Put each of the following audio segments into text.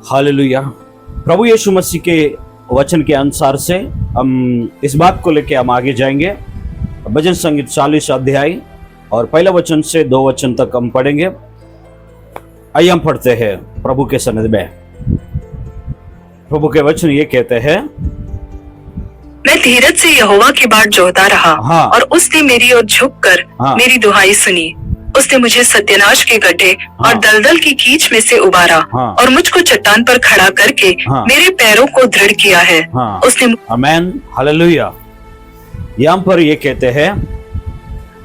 Hallelujah. प्रभु यीशु मसीह के वचन के अनुसार से हम इस बात को लेकर हम आगे जाएंगे। भजन संगीत 40 अध्याय और पहला वचन से 2 वचन तक हम पढ़ेंगे। आइए हम पढ़ते हैं प्रभु के सन्निधि में। प्रभु के वचन ये कहते हैं, मैं धीरज से यहोवा की बाट जोहता रहा। हाँ। और उसने मेरी ओर झुककर हाँ। मेरी दुहाई सुनी। उसने मुझे सत्यानाश के गड्ढे हाँ। और दलदल की कीच में से उबारा। हाँ। और मुझको चट्टान पर खड़ा करके हाँ। मेरे पैरों को दृढ़ किया है। हाँ। उसने आमेन, हालेलुया। यहाँ पर ये कहते हैं,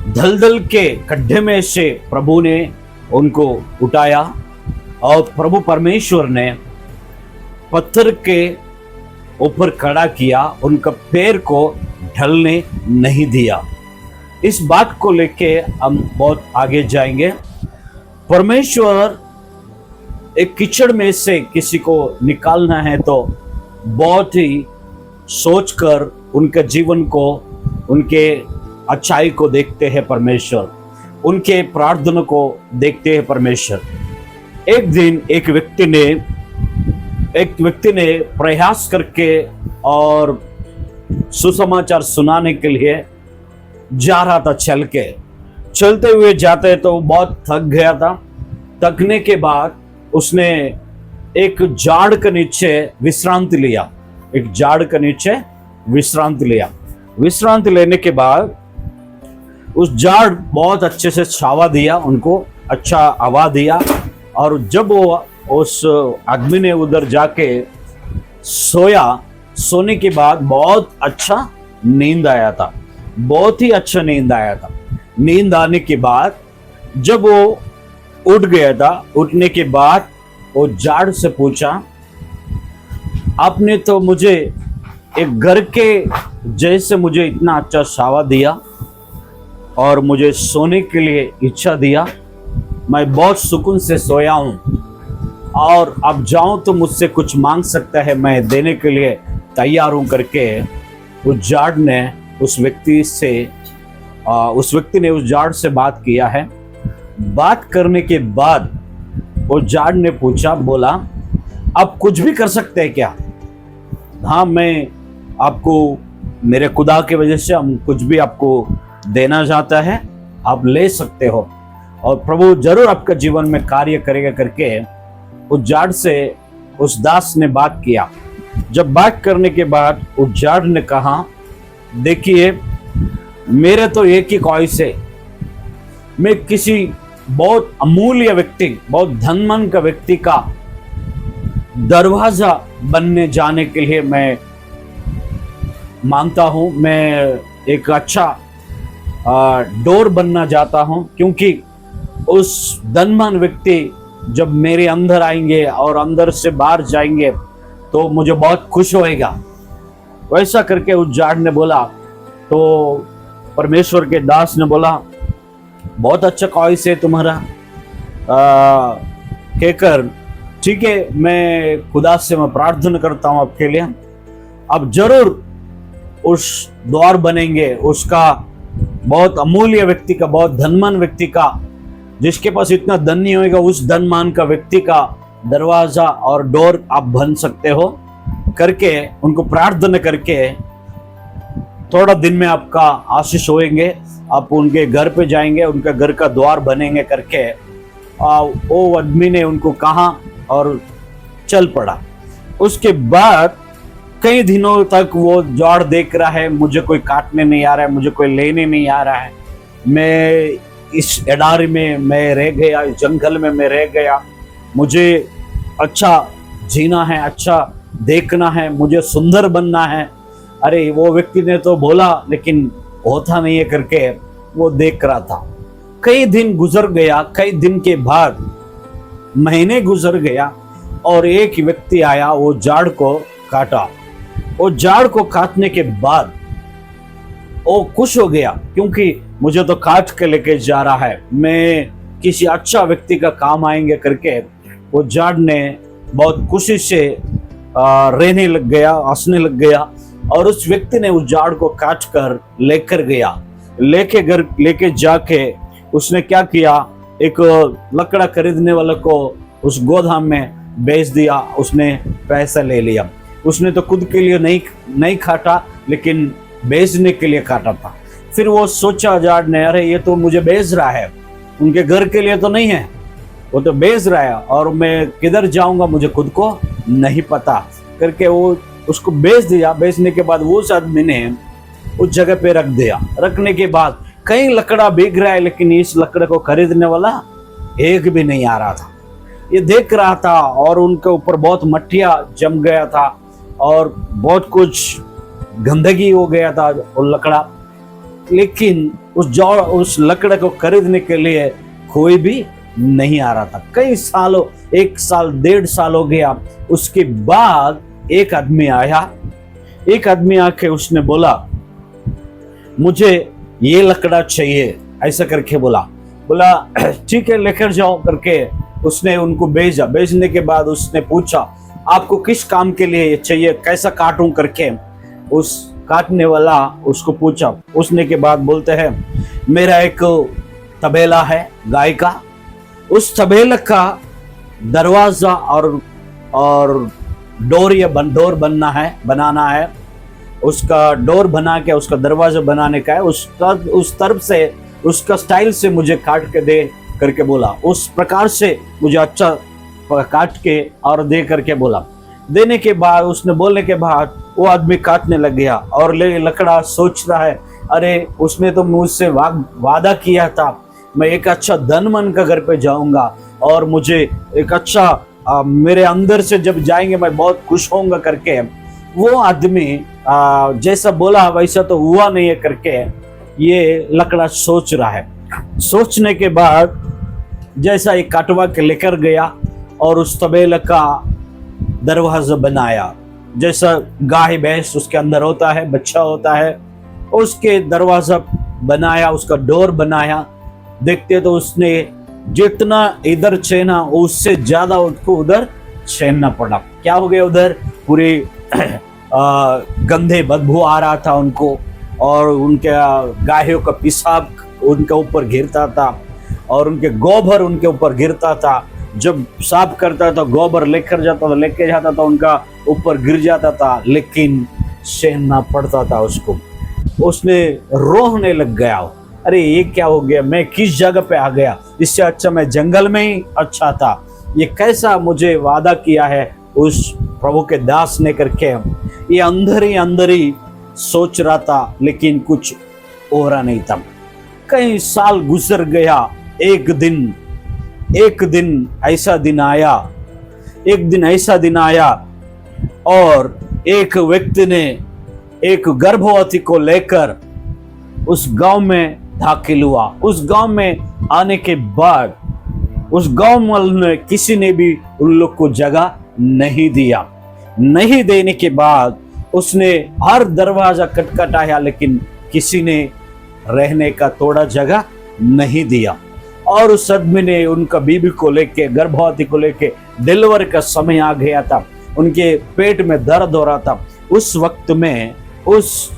दलदल के गड्ढे में से प्रभु ने उनको उठाया और प्रभु परमेश्वर ने पत्थर के ऊपर खड़ा किया, उनका पैर को ढलने नहीं दिया। इस बात को लेके हम बहुत आगे जाएंगे। परमेश्वर एक कीचड़ में से किसी को निकालना है तो बहुत ही सोचकर उनके जीवन को, उनके अच्छाई को देखते हैं परमेश्वर, उनके प्रार्थना को देखते हैं परमेश्वर। एक दिन एक व्यक्ति ने प्रयास करके और सुसमाचार सुनाने के लिए जा रहा था। चलते हुए जाते तो बहुत थक गया था। थकने के बाद उसने एक झाड़ के नीचे विश्रांति लिया। विश्रांति लेने के बाद उस झाड़ बहुत अच्छे से छावा दिया, उनको अच्छा हवा दिया। और जब वो उस आदमी ने उधर जाके सोने के बाद बहुत अच्छा नींद आया था। नींद आने के बाद जब वो उठ गया था, उठने के बाद वो झाड़ से पूछा, आपने तो मुझे एक घर के जैसे मुझे इतना अच्छा छावा दिया और मुझे सोने के लिए इच्छा दिया। मैं बहुत सुकून से सोया हूँ और अब जाऊं तो मुझसे कुछ मांग सकता है, मैं देने के लिए तैयार हूं करके उस झाड़ ने उस व्यक्ति ने उस झाड़ से बात किया है। बात करने के बाद वो झाड़ ने बोला, आप कुछ भी कर सकते हैं क्या? हाँ, मैं आपको मेरे खुदा की वजह से हम कुछ भी आपको देना चाहता है, आप ले सकते हो और प्रभु जरूर आपका जीवन में कार्य करेगा करके उस झाड़ से उस दास ने बात किया। जब बात करने के बाद उस झाड़ ने कहा, देखिए मेरे तो एक ही ख्वाहिश है, मैं किसी बहुत अमूल्य व्यक्ति, बहुत धनवान का व्यक्ति का दरवाजा बनने जाने के लिए मैं मांगता हूं। मैं एक अच्छा डोर बनना चाहता हूं, क्योंकि उस धनवान व्यक्ति जब मेरे अंदर आएंगे और अंदर से बाहर जाएंगे तो मुझे बहुत खुश होएगा। वैसा करके उस झाड़ ने बोला। तो परमेश्वर के दास ने बोला, बहुत अच्छा ख्वाहिश है तुम्हारा। कहकर ठीक है, मैं खुदा से मैं प्रार्थना करता हूँ आपके लिए। अब जरूर उस द्वार बनेंगे, उसका बहुत अमूल्य व्यक्ति का, बहुत धनवान व्यक्ति का, जिसके पास इतना धन नहीं होगा, उस धनवान का व्यक्ति का दरवाजा और डोर आप बन सकते हो करके उनको प्रार्थना करके थोड़ा दिन में आपका आशीष होएंगे, आप उनके घर पे जाएंगे, उनका घर का द्वार बनेंगे करके वो आदमी ने उनको कहा और चल पड़ा। उसके बाद कई दिनों तक वो झाड़ देख रहा है, मुझे कोई काटने नहीं आ रहा है, मुझे कोई लेने नहीं आ रहा है, मैं इस एडारी में मैं रह गया, इस जंगल में मैं रह गया, मुझे अच्छा जीना है, अच्छा देखना है, मुझे सुंदर बनना है। अरे वो व्यक्ति ने तो बोला लेकिन होता नहीं है करके वो देख रहा था। कई दिन गुजर गया, कई दिन के बाद महीने गुजर गया और एक व्यक्ति आया, वो झाड़ को काटा। वो झाड़ को काटने के बाद वो खुश हो गया, क्योंकि मुझे तो काट के लेके जा रहा है, मैं किसी अच्छा व्यक्ति का काम आएंगे करके वो झाड़ ने बहुत खुशी से रहने लग गया, हंसने लग गया। और उस व्यक्ति ने उस झाड़ को काट कर लेकर गया। लेके जाके उसने क्या किया, एक लकड़ा खरीदने वाले को उस गोदाम में बेच दिया, उसने पैसा ले लिया। उसने तो खुद के लिए नहीं काटा, लेकिन बेचने के लिए काटा था। फिर वो सोचा जाट ने, अरे ये तो मुझे बेच रहा है, उनके घर के लिए तो नहीं है, वो तो बेच रहा है और मैं किधर जाऊंगा मुझे खुद को नहीं पता करके वो उसको बेच दिया। बेचने के बाद वो उस आदमी ने उस जगह पे रख दिया। रखने के बाद कई लकड़ा बिक रहा है, लेकिन इस लकड़े को खरीदने वाला एक भी नहीं आ रहा था। ये देख रहा था और उनके ऊपर बहुत मट्टियाँ जम गया था और बहुत कुछ गंदगी हो गया था वो लकड़ा, लेकिन उस लकड़े को खरीदने के लिए कोई भी नहीं आ रहा था। कई सालों, 1 साल 1.5 साल हो गया। उसके बाद एक आदमी आया। एक आदमी आके उसने बोला, मुझे ये लकड़ा चाहिए, ऐसा करके बोला ठीक है लेकर जाओ करके उसने उनको भेजा। भेजने के बाद उसने पूछा, आपको किस काम के लिए ये चाहिए, कैसा काटूं करके उस काटने वाला उसको पूछा। उसने के बाद बोलते हैं, मेरा एक तबेला है गाय का, उस तबेला का दरवाजा और डोर बनाना है, उसका डोर बना के उसका दरवाजा बनाने का है, उस तरफ से उसका स्टाइल से मुझे काट के दे करके बोला। उस प्रकार से मुझे अच्छा काट के और दे करके बोला। देने के बाद उसने बोलने के बाद वो आदमी काटने लग गया और लकड़ा सोच रहा है, अरे उसने तो मुझसे वादा किया था, मैं एक अच्छा धनवन का घर पे जाऊंगा और मुझे एक अच्छा मेरे अंदर से जब जाएंगे मैं बहुत खुश होऊंगा करके वो आदमी जैसा बोला वैसा तो हुआ नहीं है करके ये लकड़ा सोच रहा है। सोचने के बाद जैसा एक काटवा के लेकर गया और उस तबेले का दरवाजा बनाया, जैसा गाय भैंस उसके अंदर होता है, बच्चा होता है, उसके दरवाजा बनाया, उसका डोर बनाया। देखते तो उसने जितना इधर छेना उससे ज्यादा उसको उधर छेनना पड़ा। क्या हो गया, उधर पूरे गंदे बदबू आ रहा था उनको और उनके गायों का पेशाब उनके ऊपर गिरता था और उनके गोबर उनके ऊपर गिरता था। जब साफ करता था गोबर लेके जाता था उनका ऊपर गिर जाता था, लेकिन सहना पड़ता था उसको। उसने रोने लग गया, अरे ये क्या हो गया, मैं किस जगह पे आ गया, इससे अच्छा मैं जंगल में ही अच्छा था। ये कैसा मुझे वादा किया है उस प्रभु के दास ने करके ये अंदर ही सोच रहा था, लेकिन कुछ हो रहा नहीं था। कई साल गुजर गया। एक दिन ऐसा दिन आया और एक व्यक्ति ने एक गर्भवती को लेकर उस गांव में दाखिल हुआ। उस गांव में आने के बाद उस गांव में किसी ने भी उन लोग को जगह नहीं दिया। नहीं देने के बाद उसने हर दरवाजा खटखटाया, लेकिन किसी ने रहने का थोड़ा जगह नहीं दिया। और उस आदमी ने उनका बीबी को लेके, गर्भवती को लेके, डिलीवरी का समय आ गया था, उनके पेट में दर्द हो रहा था। उस वक्त में उस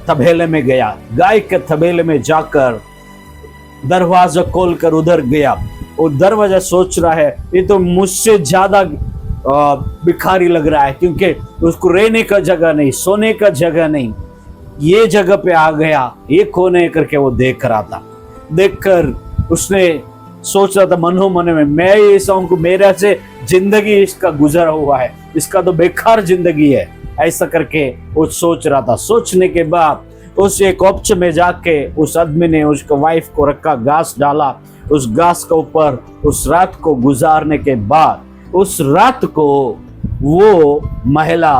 तबेले में गया, गाय के तबेले में जाकर दरवाजा खोलकर उधर गया। वो दरवाजा सोच रहा है ये तो मुझसे ज्यादा भिखारी लग रहा है, क्योंकि उसको रहने का जगह नहीं, सोने का जगह नहीं, ये जगह पे आ गया, ये कौन है करके वो देख रहा था। देखकर उसने सोच रहा था मनो मन में, मैं ऐसा हूं, मेरा से जिंदगी इसका गुजरा हुआ है, इसका तो बेकार जिंदगी है, ऐसा करके वो सोच रहा था। सोचने के बाद उस एक कॉप्च में जाके उस आदमी ने उसको वाइफ को रखा, घास डाला, उस घास के ऊपर उस रात को गुजारने के बाद उस रात को वो महिला,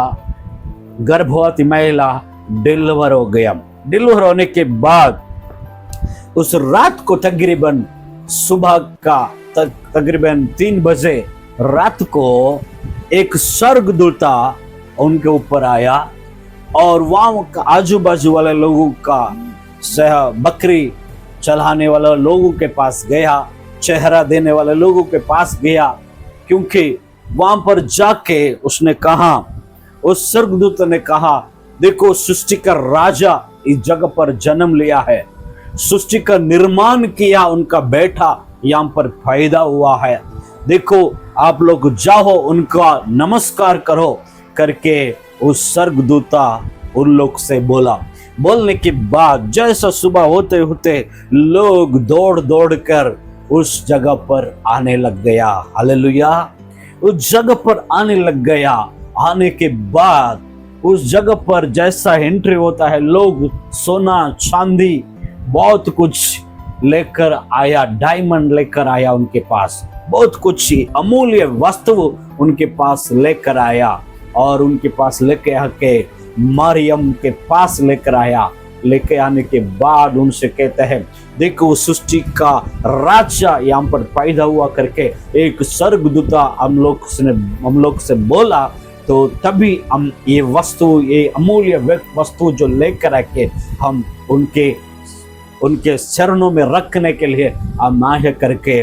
गर्भवती महिला डिलीवर हो गया। डिलीवर होने के बाद उस रात को तकरीबन सुबह का तकरीबन 3 बजे रात को एक स्वर्गदूता उनके ऊपर आया और वहां आजू बाजू वाले लोगों का बकरी चलाने वाले लोगों के पास गया, चेहरा देने वाले लोगों के पास गया, क्योंकि वहां पर जाके उसने कहा, उस स्वर्गदूत ने कहा, देखो सृष्टि का राजा इस जगह पर जन्म लिया है, सृष्टि का निर्माण किया उनका बेटा यहाँ पर पैदा हुआ है। देखो आप लोग जाओ उनका नमस्कार करो करके उस स्वर्गदूता उन लोग से बोला। बोलने के बाद जैसा सुबह होते होते लोग दौड़ दौड़ कर उस जगह पर आने लग गया। हालेलुया। उस जगह पर आने लग गया। आने के बाद उस जगह पर जैसा एंट्री होता है, लोग सोना चांदी बहुत कुछ लेकर आया, डायमंड लेकर आया उनके पास, बहुत कुछ अमूल्य वस्तु उनके पास लेकर आया और उनके पास लेके आके मरियम के पास लेकर आया। लेके आने के बाद उनसे कहते हैं, देखो सृष्टि का राजा यहाँ पर पैदा हुआ करके एक स्वर्गदूता हम लोग से बोला। तो तभी हम ये वस्तु, ये अमूल्य वस्तु जो लेकर आके हम उनके चरणों में रखने के लिए हम आए करके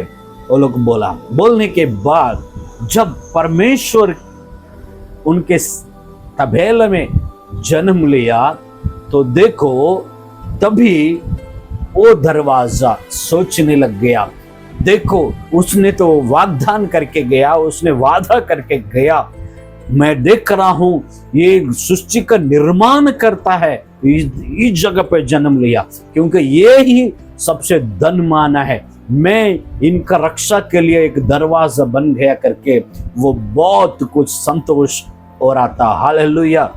वो लोग बोला। बोलने के बाद जब परमेश्वर उनके तबेले में जन्म लिया तो देखो तभी वो दरवाजा सोचने लग गया। देखो उसने तो वाग्दान करके गया, उसने वादा करके गया, मैं देख रहा हूं ये सृष्टि का निर्माण करता है, इस जगह पे जन्म लिया क्योंकि ये ही सबसे धनवान है, मैं इनका रक्षा के लिए एक दरवाजा बन गया करके वो बहुत कुछ संतोष हो रहा था। हालेलुया।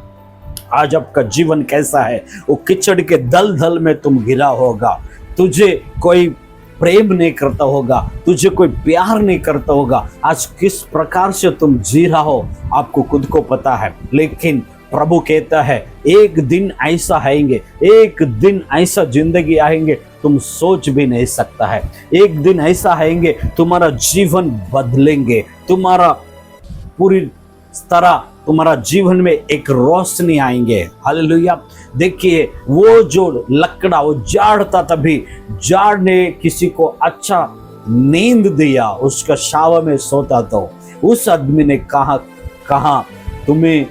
आज आपका जीवन कैसा है? वो कीचड़ के दलदल में तुम गिरा होगा, तुझे कोई प्रेम नहीं करता होगा, तुझे कोई प्यार नहीं करता होगा, आज किस प्रकार से तुम जी रहा हो आपको खुद को पता है। लेकिन प्रभु कहता है एक दिन ऐसा आएंगे, एक दिन ऐसा जिंदगी आएंगे तुम सोच भी नहीं सकता है। एक दिन ऐसा आएंगे तुम्हारा जीवन बदलेंगे, तुम्हारा पूरी तरह तुम्हारा जीवन में एक रोशनी आएंगे। हालेलुया। देखिए वो जो लकड़ा वो जाड़ता, तभी जाड़ ने किसी को अच्छा नींद दिया, उसका छाव में सोता तो उस आदमी ने कहा तुम्हें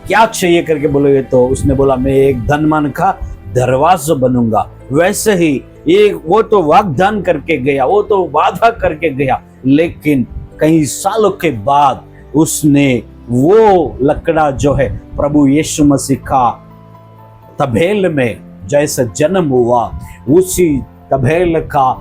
क्या चाहिए करके बोलोगे, तो उसने बोला मैं एक धनवान का दरवाजा बनूंगा। वैसे ही ये वो तो वाग्दान करके गया, वो तो वादा करके गया, लेकिन कई सालों के बाद उसने वो लकड़ा जो है प्रभु यीशु मसीह का तबेल में जैसे जन्म हुआ, उसी तबेल का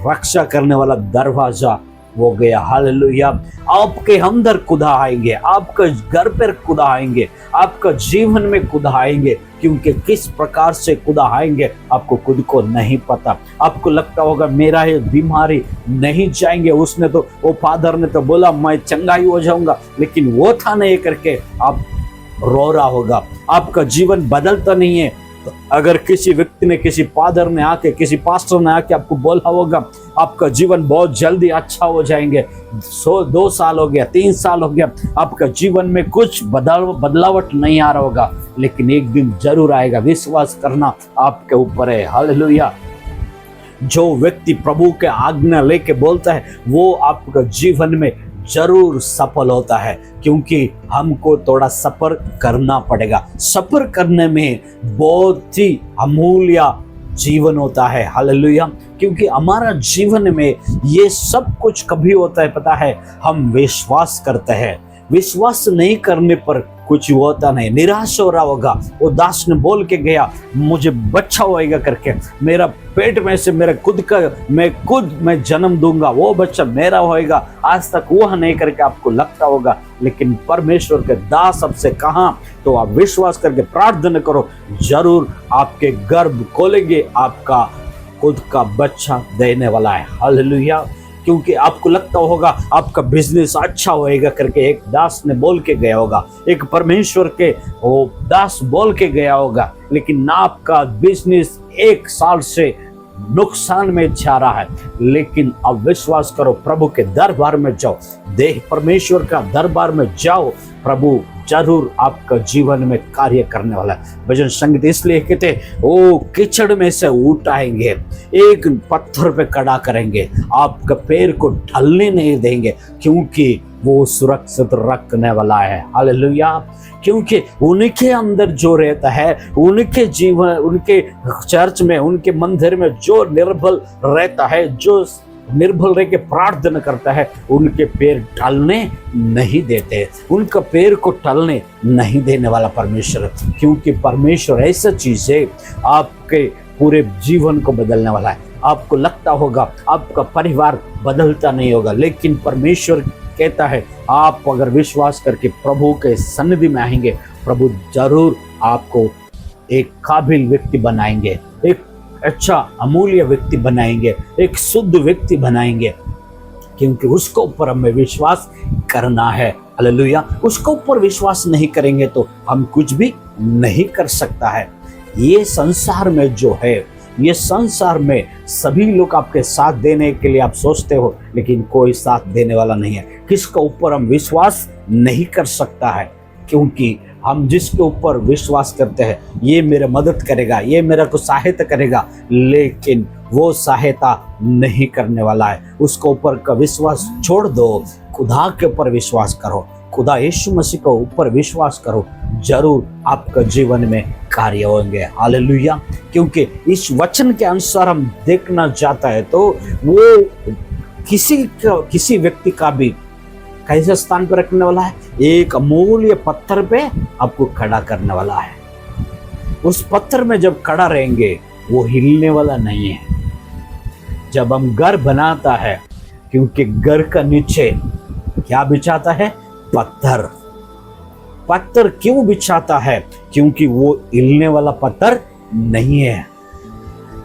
रक्षा करने वाला दरवाजा हो गया। हालेलुया। आपके अंदर खुदा आएंगे, आपके घर पर खुदा आएंगे, आपका जीवन में खुदा आएंगे, क्योंकि किस प्रकार से खुदा आएंगे आपको खुद को नहीं पता। आपको लगता होगा मेरा ये बीमारी नहीं जाएंगे, उसने तो वो फादर ने तो बोला मैं चंगाई हो जाऊंगा, लेकिन वो था नहीं करके आप रो रहा होगा, आपका जीवन बदलता नहीं है। तो अगर किसी व्यक्ति ने, किसी फादर ने आके, किसी पास्टर ने आके आपको बोला होगा आपका जीवन बहुत जल्दी अच्छा हो जाएंगे, 2 साल हो गया, 3 साल हो गया, आपका जीवन में कुछ बदलावट नहीं आ रहा होगा, लेकिन एक दिन जरूर आएगा। विश्वास करना आपके ऊपर है। हालेलुया। जो व्यक्ति प्रभु के आज्ञा लेके बोलता है वो आपका जीवन में जरूर सफल होता है, क्योंकि हमको थोड़ा सफर करना पड़ेगा। सफर करने में बहुत ही अमूल्य जीवन होता है। हालेलुया। क्योंकि हमारा जीवन में ये सब कुछ कभी होता है पता है, हम विश्वास करते हैं, विश्वास नहीं करने पर कुछ होता नहीं, निराश हो रहा होगा। वो दास ने बोल के गया मुझे बच्चा होएगा करके, मेरा पेट में से मेरा मैं जन्म दूंगा, वो बच्चा मेरा होएगा, आज तक वो नहीं करके आपको लगता होगा, लेकिन परमेश्वर के दास आपसे कहा तो आप विश्वास करके प्रार्थना करो, जरूर आपके गर्भ खोलेंगे, आपका खुद का बच्चा देने वाला है। हालेलुया। क्योंकि आपको लगता होगा आपका बिजनेस अच्छा होएगा करके एक दास ने बोल के गया होगा, एक परमेश्वर के वो दास बोल के गया होगा, लेकिन ना आपका बिजनेस 1 साल से नुकसान में जा रहा है। लेकिन अब विश्वास करो, प्रभु के दरबार में जाओ, देह परमेश्वर का दरबार में जाओ, प्रभु जरूर आपका जीवन में कार्य करने वाला है। भजन संगीत इसलिए कहते वो कीचड़ में से उठाएंगे, एक पत्थर पे खड़ा करेंगे, आपका पैर को ढलने नहीं देंगे, क्योंकि वो सुरक्षित रखने वाला है। हालेलुया। क्योंकि उनके अंदर जो रहता है, उनके जीवन, उनके चर्च में, उनके मंदिर में जो निर्बल रहता है, जो निर्भल रह के प्रार्थना करता है, उनके पैर टलने नहीं देते, उनका पैर को टलने नहीं देने वाला परमेश्वर, क्योंकि परमेश्वर ऐसा चीज है आपके पूरे जीवन को बदलने वाला है। आपको लगता होगा आपका परिवार बदलता नहीं होगा, लेकिन परमेश्वर कहता है आप अगर विश्वास करके प्रभु के सन्निधि में आएंगे, प्रभु जरूर आपको एक काबिल व्यक्ति बनाएंगे, एक अच्छा अमूल्य व्यक्ति बनाएंगे, एक शुद्ध व्यक्ति बनाएंगे, क्योंकि उसको ऊपर हमें विश्वास करना है। हालेलुया। उसको ऊपर विश्वास नहीं करेंगे तो हम कुछ भी नहीं कर सकता है। ये संसार में जो है, ये संसार में सभी लोग आपके साथ देने के लिए आप सोचते हो, लेकिन कोई साथ देने वाला नहीं है। किसके ऊपर हम विश्वास नहीं कर सकता है, क्योंकि हम जिसके ऊपर विश्वास करते हैं ये मेरा मदद करेगा, ये मेरा को सहायता करेगा, लेकिन वो सहायता नहीं करने वाला है। उसके ऊपर का विश्वास छोड़ दो, खुदा के ऊपर विश्वास करो, खुदा यीशु मसीह के ऊपर विश्वास करो, जरूर आपका जीवन में कार्य होंगे। हालेलुया। क्योंकि इस वचन के अनुसार हम देखना चाहता है तो वो किसी व्यक्ति का भी कैसे स्थान पर रखने वाला है, एक अमूल्य पत्थर पे आपको खड़ा करने वाला है। उस पत्थर में जब खड़ा रहेंगे वो हिलने वाला नहीं है। जब हम घर बनाता है, क्योंकि घर का नीचे क्या बिछाता है, पत्थर। पत्थर क्यों बिछाता है, क्योंकि वो हिलने वाला पत्थर नहीं है।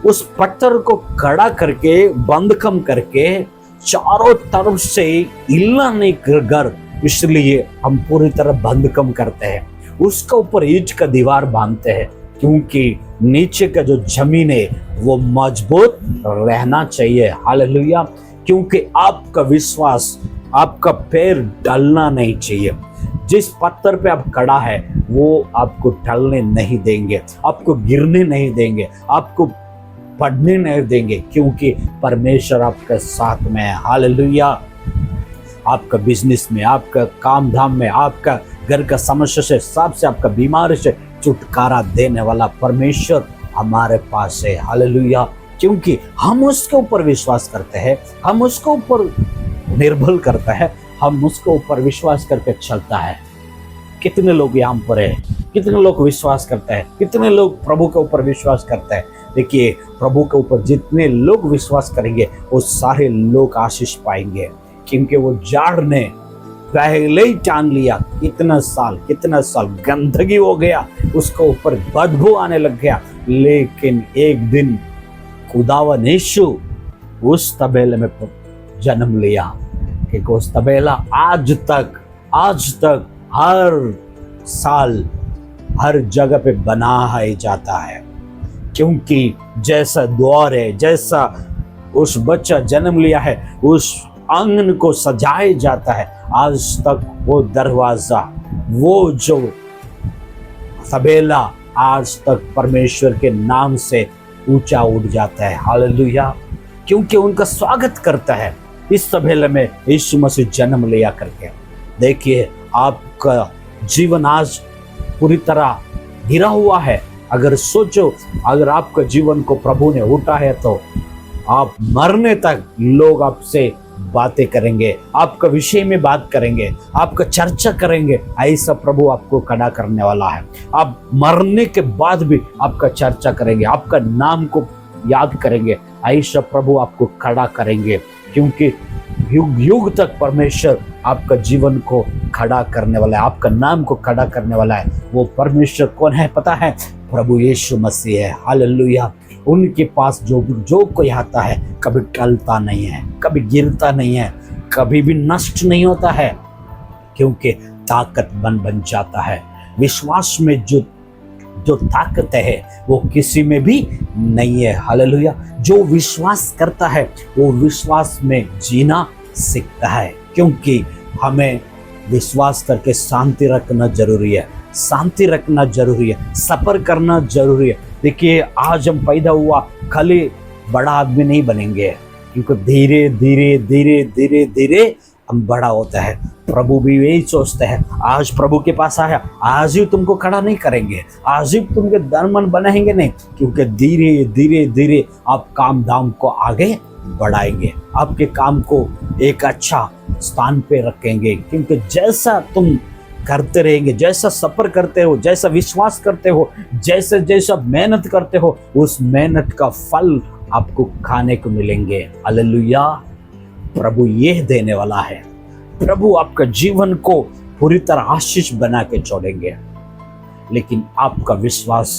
उस पत्थर को खड़ा करके बंद कम करके चारों तरफ से हिलना नहीं घर, इसलिए हम पूरी तरह बंद कम करते हैं। उसके ऊपर ईंट का दीवार बांधते हैं, क्योंकि नीचे का जो जमीन है वो मजबूत रहना चाहिए। हालेलुया। क्योंकि आपका विश्वास, आपका पैर डलना नहीं चाहिए। जिस पत्थर पे आप खड़ा है वो आपको ढलने नहीं देंगे, आपको गिरने नहीं देंगे, आपको पढ़ने नहीं देंगे, क्योंकि परमेश्वर आपके साथ में है। हालेलुया। आपका बिजनेस में, आपका काम धाम में, आपका घर का समस्या से, सबसे आपका बीमारी से छुटकारा देने वाला परमेश्वर हमारे पास है। हालेलुया। क्योंकि हम उसके ऊपर विश्वास करते हैं, हम उसके ऊपर निर्भर करता है, हम उसके ऊपर विश्वास करके चलता है। कितने लोग यहाँ पर है, कितने लोग विश्वास करते हैं, कितने लोग प्रभु के ऊपर विश्वास करते हैं। देखिए, प्रभु के ऊपर जितने लोग विश्वास करेंगे वो सारे लोग आशीष पाएंगे, क्योंकि वो जाड़ ने पहले ही जान लिया, कितना साल गंदगी हो गया, उसके ऊपर बदबू आने लग गया, लेकिन एक दिन खुदावन यीशु उस तबेले में जन्म लिया, क्योंकि उस तबेला आज तक हर साल हर जगह पे बना ही जाता है। क्योंकि जैसा द्वार है, जैसा उस बच्चा जन्म लिया है, उस आंगन को सजाया जाता है, आज तक वो दरवाजा, वो जो तबेला आज तक परमेश्वर के नाम से ऊंचा उठ जाता है। हालेलुया। क्योंकि उनका स्वागत करता है इस तबेले में यीशु मसीह जन्म लिया करके। देखिए, आपका जीवन आज पूरी तरह गिरा हुआ है। अगर सोचो, अगर आपका जीवन को प्रभु ने उठा है तो आप मरने तक लोग आपसे बातें करेंगे, आपका विषय में बात करेंगे, आपका चर्चा करेंगे। ऐसा प्रभु आपको खड़ा करने वाला है। आप मरने के बाद भी आपका चर्चा करेंगे, आपका नाम को याद करेंगे। ऐसा प्रभु आपको खड़ा करेंगे, क्योंकि युग युग तक परमेश्वर आपका जीवन को खड़ा करने वाला है, आपका नाम को खड़ा करने वाला है। वो परमेश्वर कौन है पता है? प्रभु यीशु मसीह है। हालेलुया। उनके पास जो कोई आता है कभी टलता नहीं है, कभी गिरता नहीं है, कभी भी नष्ट नहीं होता है, क्योंकि ताकत बन जाता है। विश्वास में जो ताकत है वो किसी में भी नहीं है। हालेलुया। जो विश्वास करता है वो विश्वास में जीना सीखता है, क्योंकि हमें विश्वास करके शांति रखना जरूरी है, शांति रखना जरूरी है, सफर करना जरूरी है। देखिए, आज हम पैदा हुआ खाली बड़ा आदमी नहीं बनेंगे, क्योंकि धीरे धीरे धीरे धीरे धीरे हम बड़ा होता है। प्रभु भी यही सोचते हैं, आज प्रभु के पास आया, आज ही तुमको खड़ा नहीं करेंगे, आज ही तुमके धनवान बनाएंगे नहीं, क्योंकि धीरे धीरे धीरे आप काम धाम को आगे बढ़ाएंगे, आपके काम को एक अच्छा स्थान पे रखेंगे। क्योंकि जैसा तुम करते रहेंगे, जैसा सफर करते हो, जैसा विश्वास करते हो, जैसे जैसा मेहनत करते हो, उस मेहनत का फल आपको खाने को मिलेंगे। हालेलुया। प्रभु ये देने वाला है। प्रभु आपका जीवन को पूरी तरह आशीष बना के छोड़ेंगे, लेकिन आपका विश्वास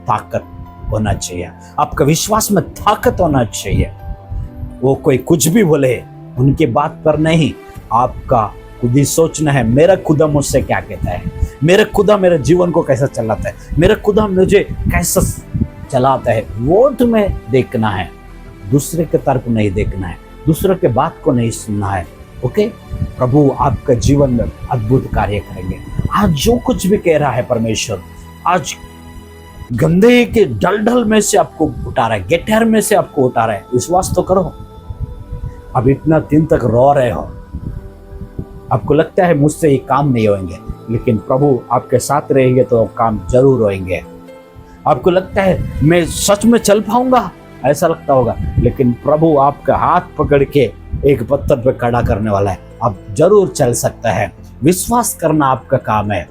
ताकत होना चाहिए। आपका विश्वास में ताकत होना चाहिए। वो कोई कुछ भी बोले उनके बात पर नहीं, आपका खुद ही सोचना है, मेरा खुदा मुझसे क्या कहता है, मेरा खुदा मेरे जीवन को कैसा चलाता है, मेरा खुदा मुझे कैसा चलाता है, वो तुम्हें देखना है। दूसरे के तर्क नहीं देखना है, दूसरे के बात को नहीं सुनना है। ओके, प्रभु आपका जीवन में अद्भुत कार्य करेंगे। आज जो कुछ भी कह रहा है परमेश्वर, आज गंदे के डलडल में से आपको उठा रहा है, गठर में से आपको उठा रहा है। विश्वास तो करो। अब इतना दिन तक रो रहे हो, आपको लगता है मुझसे ये काम नहीं होंगे, लेकिन प्रभु आपके साथ रहेंगे तो काम जरूर होंगे। आपको लगता है मैं सच में चल पाऊंगा, ऐसा लगता होगा, लेकिन प्रभु आपका हाथ पकड़ के एक पत्थर पे खड़ा करने वाला है। आप जरूर चल सकता है। विश्वास करना आपका काम है,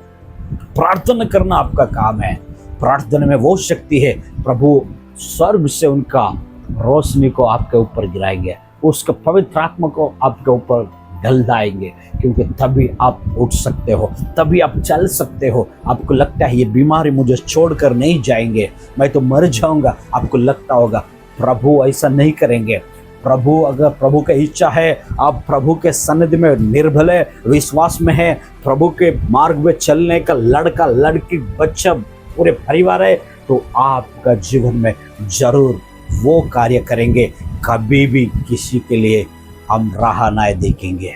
प्रार्थना करना आपका काम है। प्रार्थना में वो शक्ति है, प्रभु स्वर्ग से उनका रोशनी को आपके ऊपर गिराएंगे, उसका पवित्र आत्मा को आपके ऊपर ढलदाएंगे, क्योंकि तभी आप उठ सकते हो, तभी आप चल सकते हो। आपको लगता है ये बीमारी मुझे छोड़कर नहीं जाएंगे, मैं तो मर जाऊंगा, आपको लगता होगा। प्रभु ऐसा नहीं करेंगे। प्रभु, अगर प्रभु की इच्छा है, आप प्रभु के सन्निधि में निर्भय है, विश्वास में है, प्रभु के मार्ग में चलने का लड़का लड़की बच्चा पूरे परिवार है, तो आपका जीवन में जरूर वो कार्य करेंगे। कभी भी किसी के लिए हम राह ना देखेंगे,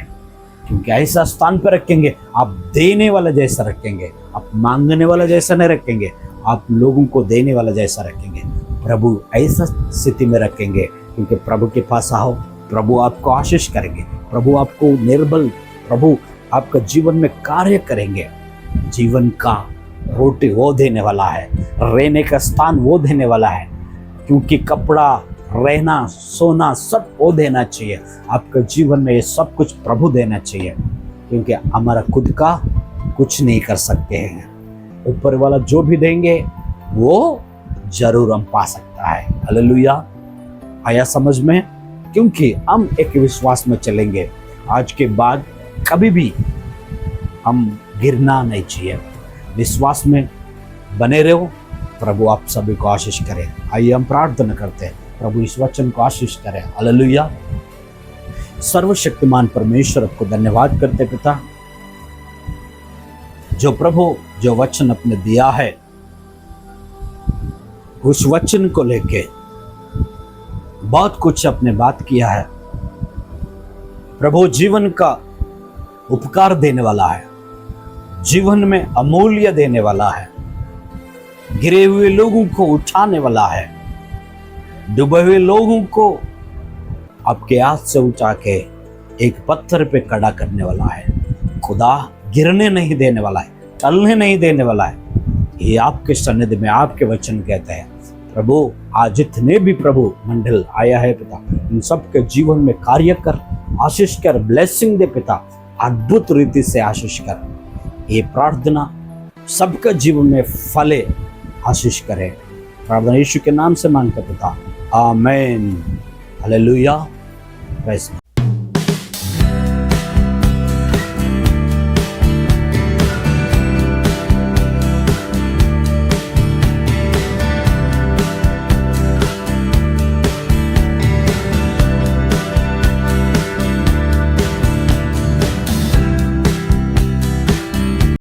क्योंकि ऐसा स्थान पर रखेंगे, आप देने वाला जैसा रखेंगे, आप मांगने वाला जैसा नहीं रखेंगे, आप लोगों को देने वाला जैसा रखेंगे। प्रभु ऐसा स्थिति में रखेंगे, क्योंकि प्रभु के पास आओ, प्रभु आपको आशीष करेंगे, प्रभु आपको निर्बल, प्रभु आपका जीवन में कार्य करेंगे। जीवन का रोटी वो देने वाला है, रहने का स्थान वो देने वाला है, क्योंकि कपड़ा, रहना, सोना सब वो देना चाहिए। आपके जीवन में ये सब कुछ प्रभु देना चाहिए, क्योंकि हमारा खुद का कुछ नहीं कर सकते हैं। ऊपर वाला जो भी देंगे वो जरूर हम पा सकता है। हालेलुया। आया समझ में? क्योंकि हम एक विश्वास में चलेंगे। आज के बाद कभी भी हम गिरना नहीं चाहिए। विश्वास में बने रहो। प्रभु आप सभी को आशीष करें। आइए हम प्रार्थना करते हैं, प्रभु इस वचन को आशीष करें। हालेलुया। सर्वशक्तिमान परमेश्वर, आपको धन्यवाद करते पिता, जो प्रभु जो वचन अपने दिया है, उस वचन को लेके बहुत कुछ अपने बात किया है। प्रभु जीवन का उपकार देने वाला है, जीवन में अमूल्य देने वाला है, गिरे हुए लोगों को उठाने वाला है, डूबे हुए लोगों को आपके हाथ से उठा के एक पत्थर पे खड़ा करने वाला है। खुदा गिरने नहीं देने वाला है, टलने नहीं देने वाला है। ये आपके सन्निधि में आपके वचन कहते हैं। प्रभु आज जितने भी प्रभु मंडल आया है पिता, इन सबके जीवन में कार्य कर, आशीष कर, ब्लेसिंग दे पिता, अद्भुत रीति से आशीष कर। ये प्रार्थना सबका जीवन में फले, आशीष करे। प्रार्थना यीशु के नाम से मांगते पिता, आमीन। हालेलुया।